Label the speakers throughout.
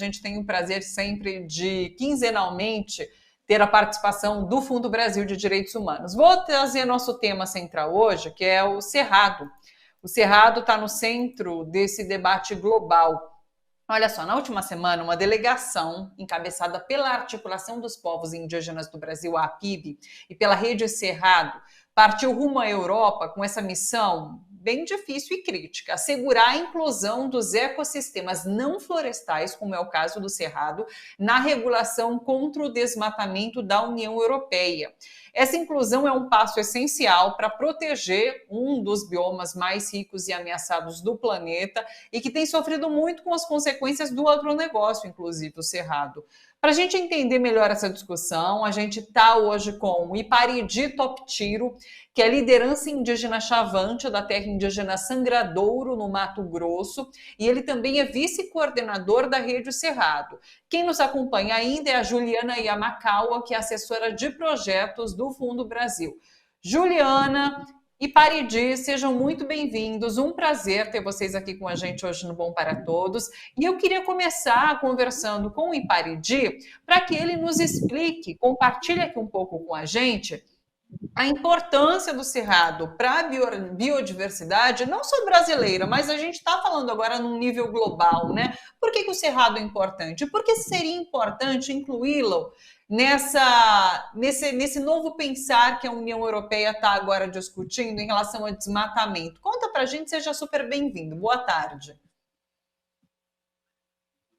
Speaker 1: gente tem o prazer sempre de, quinzenalmente, ter a participação do Fundo Brasil de Direitos Humanos. Vou trazer nosso tema central hoje, que é o Cerrado. O Cerrado está no centro desse debate global. Olha só, na última semana, uma delegação encabeçada pela Articulação dos Povos Indígenas do Brasil, a APIB, e pela Rede Cerrado, partiu rumo à Europa com essa missão bem difícil e crítica: assegurar a inclusão dos ecossistemas não florestais, como é o caso do Cerrado, na regulação contra o desmatamento da União Europeia. Essa inclusão é um passo essencial para proteger um dos biomas mais ricos e ameaçados do planeta e que tem sofrido muito com as consequências do agronegócio, inclusive o Cerrado. Para a gente entender melhor essa discussão, a gente está hoje com o Iparidi Toptiro, que é a liderança indígena Chavante da terra indígena Sangradouro, no Mato Grosso, e ele também é vice-coordenador da Rede Cerrado. Quem nos acompanha ainda é a Juliana Yamakawa, que é assessora de projetos do Fundo Brasil. Juliana, Iparidi, sejam muito bem-vindos. Um prazer ter vocês aqui com a gente hoje no Bom para Todos. E eu queria começar conversando com o Iparidi para que ele nos explique, compartilhe aqui um pouco com a gente a importância do Cerrado para a biodiversidade, não só brasileira, mas a gente está falando agora num nível global, né? Por que o Cerrado é importante? Por que seria importante incluí-lo nesse novo pensar que a União Europeia está agora discutindo em relação ao desmatamento? Conta para a gente, seja super bem-vindo. Boa tarde.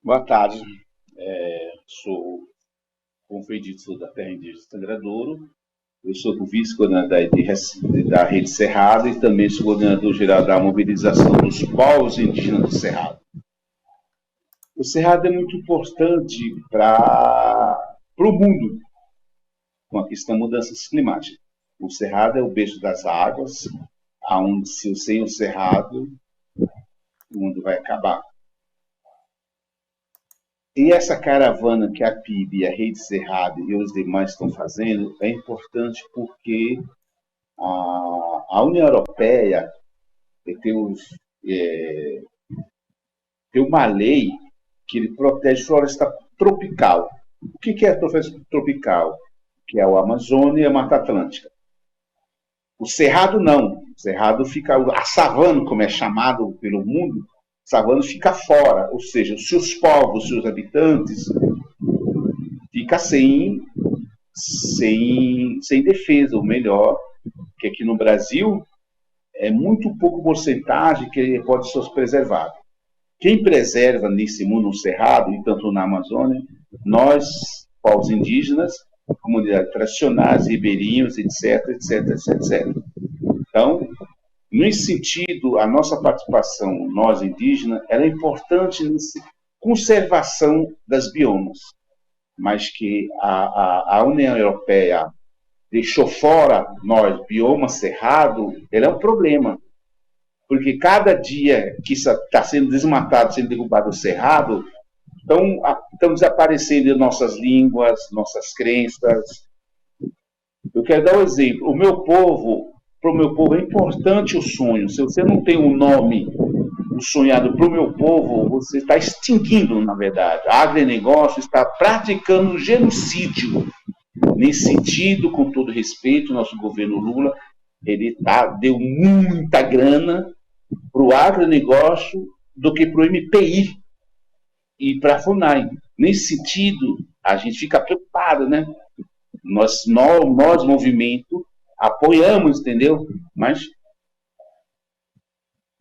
Speaker 2: Boa tarde. Sou, como foi dito, sou da terra indígena Sangradouro. Eu sou o vice-coordenador da Rede Cerrado e também sou coordenador-geral da mobilização dos povos indígenas do Cerrado. O Cerrado é muito importante para o mundo, com a questão de mudanças climáticas. O Cerrado é o berço das águas, onde, sem o Cerrado, o mundo vai acabar. E essa caravana que a PIB, a Rede Cerrado e os demais estão fazendo é importante porque a União Europeia tem uma lei que ele protege floresta tropical. O que é a floresta tropical? Que é o Amazônia e a Mata Atlântica. O Cerrado não. O Cerrado fica... A savana, como é chamado pelo mundo, savana fica fora, ou seja, os seus povos, os seus habitantes ficam sem defesa, ou melhor, que aqui no Brasil é muito pouco porcentagem que pode ser preservado. Quem preserva nesse mundo no Cerrado, e tanto na Amazônia, nós, povos indígenas, comunidades tradicionais, ribeirinhos, etc, etc, etc, etc. Então, nesse sentido, a nossa participação, nós indígenas, ela é importante nessa conservação das biomas, mas que a União Europeia deixou fora nós, bioma cerrado, ele é um problema, porque cada dia que está sendo desmatado, sendo derrubado o cerrado, estão desaparecendo nossas línguas, nossas crenças. Eu quero dar um exemplo. Para o meu povo é importante o sonho. Se você não tem um nome sonhado para o meu povo, você está extinguindo, na verdade. O agronegócio está praticando genocídio. Nesse sentido, com todo respeito, nosso governo Lula, ele deu muita grana para o agronegócio do que para o MPI e para a FUNAI. Nesse sentido, a gente fica preocupado, né? Nós movimento, apoiamos, entendeu? Mas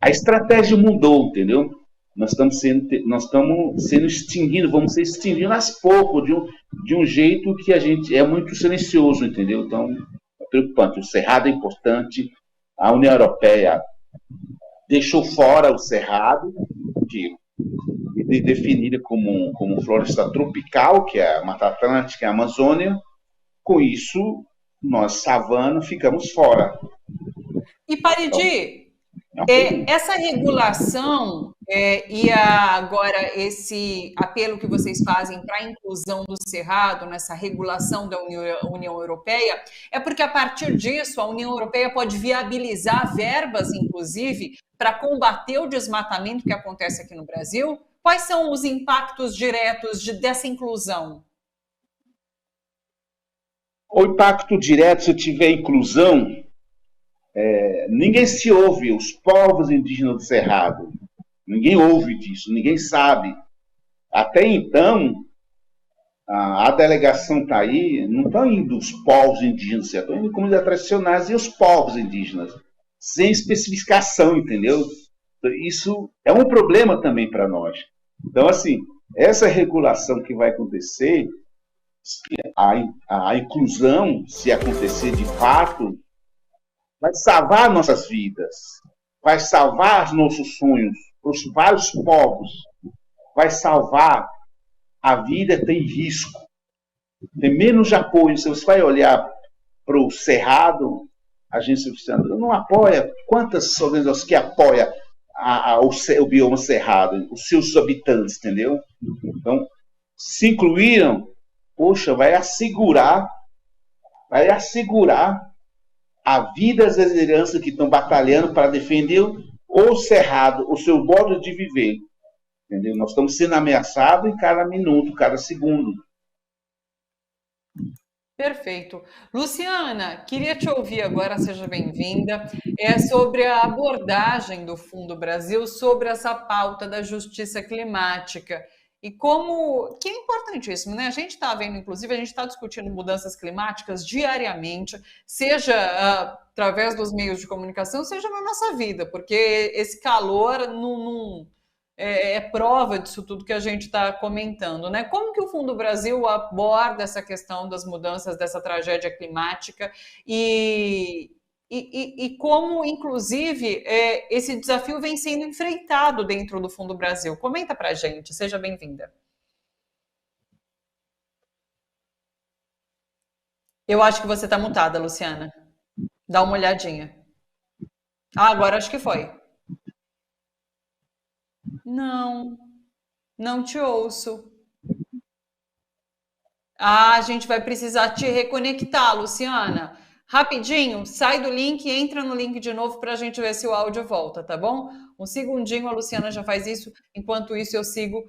Speaker 2: a estratégia mudou, entendeu? Nós estamos sendo extinguidos, vamos ser extinguidos aos poucos, de um jeito que a gente é muito silencioso, entendeu? Então, é preocupante. O Cerrado é importante, a União Europeia deixou fora o Cerrado, que é definida como floresta tropical, que é a Mata Atlântica e a Amazônia. Com isso, nós, savana, ficamos fora.
Speaker 1: E Paridi, essa regulação e agora esse apelo que vocês fazem para a inclusão do Cerrado nessa regulação da União Europeia, é porque a partir disso a União Europeia pode viabilizar verbas, inclusive, para combater o desmatamento que acontece aqui no Brasil? Quais são os impactos diretos dessa inclusão?
Speaker 2: O impacto direto, se eu tiver inclusão, ninguém se ouve, os povos indígenas do Cerrado. Ninguém ouve disso, ninguém sabe. Até então, a delegação está aí, não estão indo os povos indígenas, estão indo comunidades tradicionais e os povos indígenas, sem especificação, entendeu? Isso é um problema também para nós. Então, assim, essa regulação que vai acontecer, a inclusão, se acontecer de fato, vai salvar nossas vidas, vai salvar os nossos sonhos, os vários povos, vai salvar. A vida tem risco, tem menos apoio. Se você vai olhar para o Cerrado, a agência oficial não apoia. Quantas organizações que apoiam o bioma Cerrado, os seus habitantes, entendeu? Então, se incluíram, poxa, vai assegurar a vida das lideranças que estão batalhando para defender o Cerrado, o seu modo de viver. Entendeu? Nós estamos sendo ameaçados em cada minuto, cada segundo.
Speaker 1: Perfeito. Luciana, queria te ouvir agora, seja bem-vinda, sobre a abordagem do Fundo Brasil sobre essa pauta da justiça climática. E como, que é importantíssimo, né? A gente está vendo, inclusive, a gente está discutindo mudanças climáticas diariamente, seja através dos meios de comunicação, seja na nossa vida, porque esse calor não é prova disso tudo que a gente está comentando, né? Como que o Fundo Brasil aborda essa questão das mudanças, dessa tragédia climática e como, inclusive, esse desafio vem sendo enfrentado dentro do Fundo Brasil? Comenta para a gente, seja bem-vinda. Eu acho que você está mutada, Luciana. Dá uma olhadinha. Agora acho que foi. Não te ouço. A gente vai precisar te reconectar, Luciana. Rapidinho, sai do link e entra no link de novo para a gente ver se o áudio volta, tá bom? Um segundinho, a Luciana já faz isso. Enquanto isso, eu sigo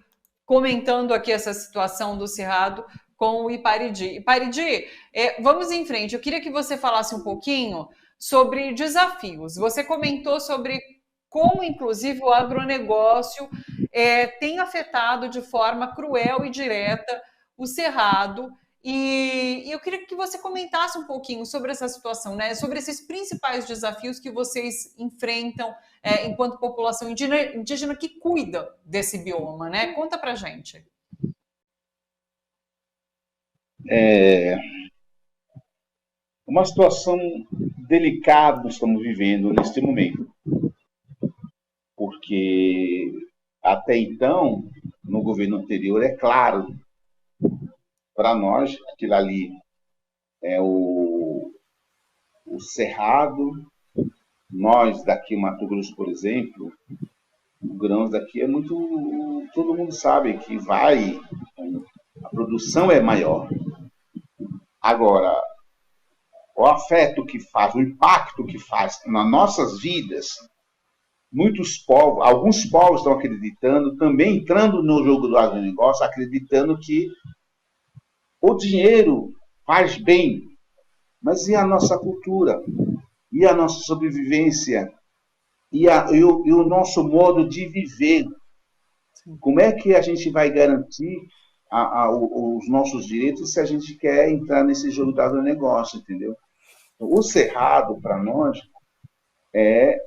Speaker 1: comentando aqui essa situação do Cerrado com o Iparidi. Iparidi, vamos em frente. Eu queria que você falasse um pouquinho sobre desafios. Você comentou sobre como, inclusive, o agronegócio tem afetado de forma cruel e direta o Cerrado. E eu queria que você comentasse um pouquinho sobre essa situação, né? Sobre esses principais desafios que vocês enfrentam enquanto população indígena que cuida desse bioma, né? Conta pra gente.
Speaker 2: Uma situação delicada nós estamos vivendo neste momento. Porque até então, no governo anterior, é claro, para nós, aquilo ali é o Cerrado. Nós daqui, Mato Grosso, por exemplo, o grãos daqui é muito... Todo mundo sabe que a produção é maior. Agora, o afeto que faz, o impacto que faz nas nossas vidas, muitos povos, alguns povos estão acreditando, também entrando no jogo do agronegócio, acreditando que o dinheiro faz bem, mas e a nossa cultura? E a nossa sobrevivência? E o nosso modo de viver? Como é que a gente vai garantir os nossos direitos se a gente quer entrar nesse jogo do agronegócio, entendeu? O Cerrado, para nós, é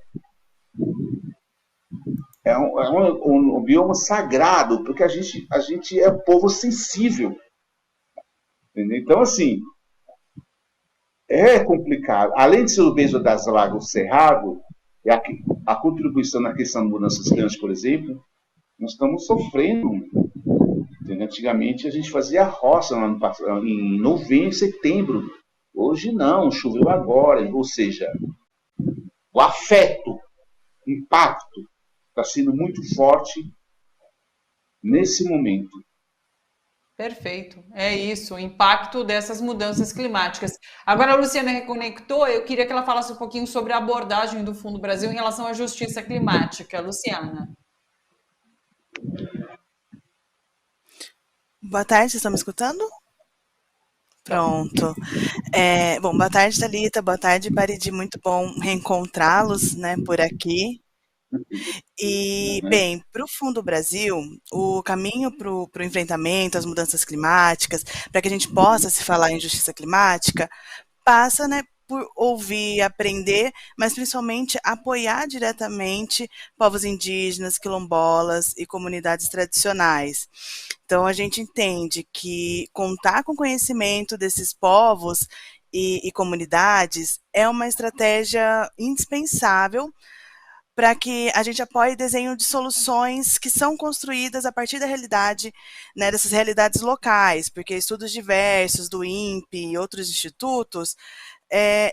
Speaker 2: um bioma sagrado, porque a gente é um povo sensível. Entendeu? Então, assim, é complicado. Além de ser o beijo das Lagoas Cerrado, a contribuição na questão de mudanças climáticas, por exemplo, nós estamos sofrendo. Entendeu? Antigamente a gente fazia roça em novembro, setembro. Hoje não, choveu agora. Ou seja, o afeto, o impacto está sendo muito forte nesse momento.
Speaker 1: Perfeito, é isso, o impacto dessas mudanças climáticas. Agora a Luciana reconectou, eu queria que ela falasse um pouquinho sobre a abordagem do Fundo Brasil em relação à justiça climática. Luciana.
Speaker 3: Boa tarde, vocês estão me escutando?
Speaker 1: Então,
Speaker 3: Pronto. Bom, boa tarde, Thalita, boa tarde, Paridi, muito bom reencontrá-los, né, por aqui. E,
Speaker 2: Uhum.
Speaker 3: bem, para o Fundo Brasil, o caminho para o enfrentamento às mudanças climáticas, para que a gente possa se falar em justiça climática, passa, né, por ouvir, aprender, mas principalmente apoiar diretamente povos indígenas, quilombolas e comunidades tradicionais. Então, a gente entende que contar com conhecimento desses povos e comunidades é uma estratégia indispensável para que a gente apoie desenho de soluções que são construídas a partir da realidade, né, dessas realidades locais, porque estudos diversos do INPE e outros institutos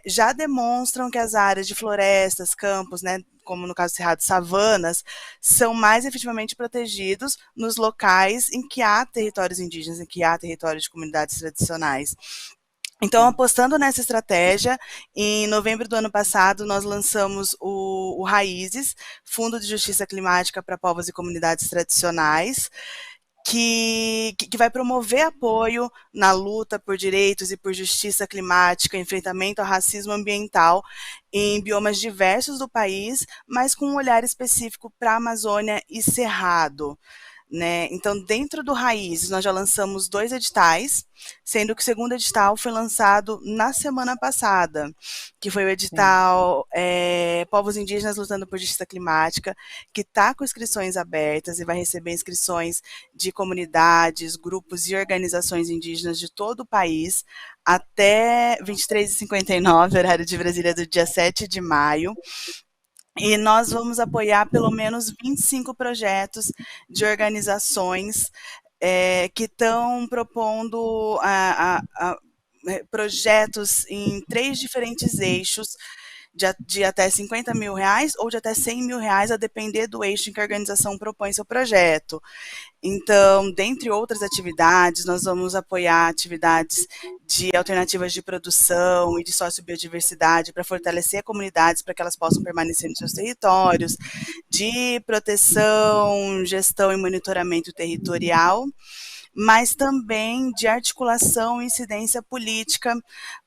Speaker 3: já demonstram que as áreas de florestas, campos, né, como no caso do Cerrado, savanas, são mais efetivamente protegidos nos locais em que há territórios indígenas, em que há territórios de comunidades tradicionais. Então, apostando nessa estratégia, em novembro do ano passado, nós lançamos o Raízes, Fundo de Justiça Climática para Povos e Comunidades Tradicionais, que vai promover apoio na luta por direitos e por justiça climática, enfrentamento ao racismo ambiental em biomas diversos do país, mas com um olhar específico para a Amazônia e Cerrado. Né? Então, dentro do Raízes, nós já lançamos 2 editais, sendo que o segundo edital foi lançado na semana passada, que foi o
Speaker 1: sim.
Speaker 3: edital Povos Indígenas Lutando por Justiça Climática, que está com inscrições abertas e vai receber inscrições de comunidades, grupos e organizações indígenas de todo o país, até 23h59, horário de Brasília, do dia 7 de maio. E nós vamos apoiar pelo menos 25 projetos de organizações que estão propondo projetos em 3 diferentes eixos, de até R$ 50.000 ou de até R$ 100.000, a depender do eixo em que a organização propõe seu projeto. Então, dentre outras atividades, nós vamos apoiar atividades de alternativas de produção e de sociobiodiversidade para fortalecer comunidades para que elas possam permanecer nos seus territórios, de proteção, gestão e monitoramento territorial, mas também de articulação e incidência política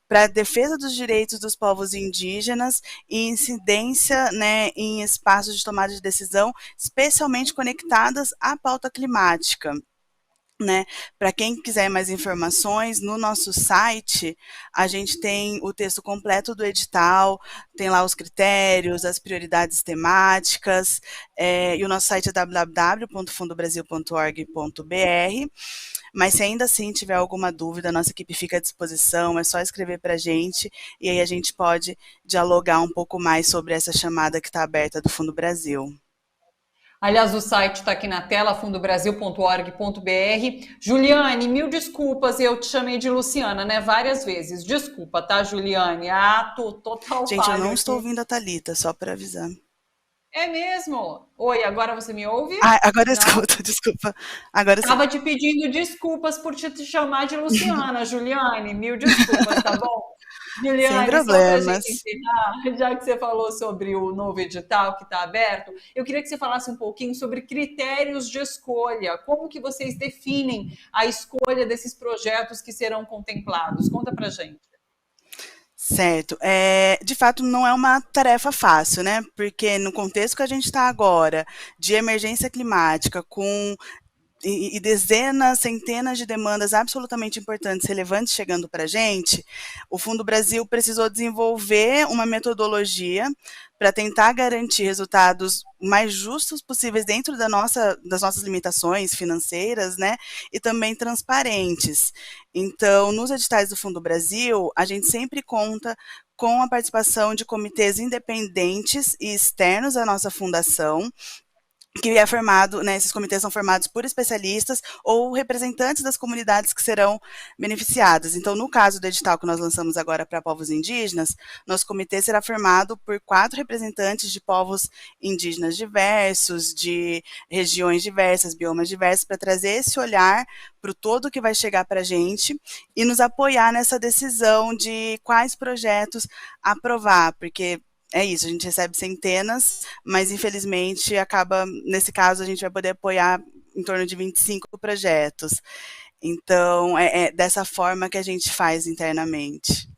Speaker 3: para a defesa dos direitos dos povos indígenas e incidência, né, em espaços de tomada de decisão, especialmente conectadas à pauta climática. Né? Para quem quiser mais informações, no nosso site a gente tem o texto completo do edital, tem lá os critérios, as prioridades temáticas, e o nosso site é www.fundobrasil.org.br. Mas se ainda assim tiver alguma dúvida, a nossa equipe fica à disposição, é só escrever para a gente e aí a gente pode dialogar um pouco mais sobre essa chamada que está aberta do Fundo Brasil.
Speaker 1: Aliás, o site está aqui na tela, fundobrasil.org.br. Juliane, mil desculpas, eu te chamei de Luciana, né? Várias vezes. Desculpa, tá, Juliane? Total
Speaker 3: Gente, eu
Speaker 1: falho
Speaker 3: não estou
Speaker 1: aqui.
Speaker 3: ouvindo a Thalita, só para avisar.
Speaker 1: É mesmo? Oi, agora você me ouve?
Speaker 3: Agora eu
Speaker 1: Não?
Speaker 3: escuto, desculpa. Agora sim.
Speaker 1: Estava te pedindo desculpas por te chamar de Luciana, Juliane. Mil desculpas, tá bom?
Speaker 3: Sem
Speaker 1: Juliane, só para a gente
Speaker 3: problemas.
Speaker 1: encerrar, já que você falou sobre o novo edital que está aberto, eu queria que você falasse um pouquinho sobre critérios de escolha. Como que vocês definem a escolha desses projetos que serão contemplados? Conta para a gente.
Speaker 3: Certo. De fato, não é uma tarefa fácil, né? Porque no contexto que a gente está agora, de emergência climática, com e dezenas, centenas de demandas absolutamente importantes, relevantes chegando para a gente, o Fundo Brasil precisou desenvolver uma metodologia para tentar garantir resultados mais justos possíveis dentro das nossas limitações financeiras, né, e também transparentes. Então, nos editais do Fundo Brasil, a gente sempre conta com a participação de comitês independentes e externos à nossa fundação, que é formado, né, esses comitês são formados por especialistas ou representantes das comunidades que serão beneficiadas. Então, no caso do edital que nós lançamos agora para povos indígenas, nosso comitê será formado por 4 representantes de povos indígenas diversos, de regiões diversas, biomas diversos, para trazer esse olhar para o todo que vai chegar para a gente e nos apoiar nessa decisão de quais projetos aprovar, porque é isso, a gente recebe centenas, mas infelizmente acaba, nesse caso, a gente vai poder apoiar em torno de 25 projetos. Então, é dessa forma que a gente faz internamente.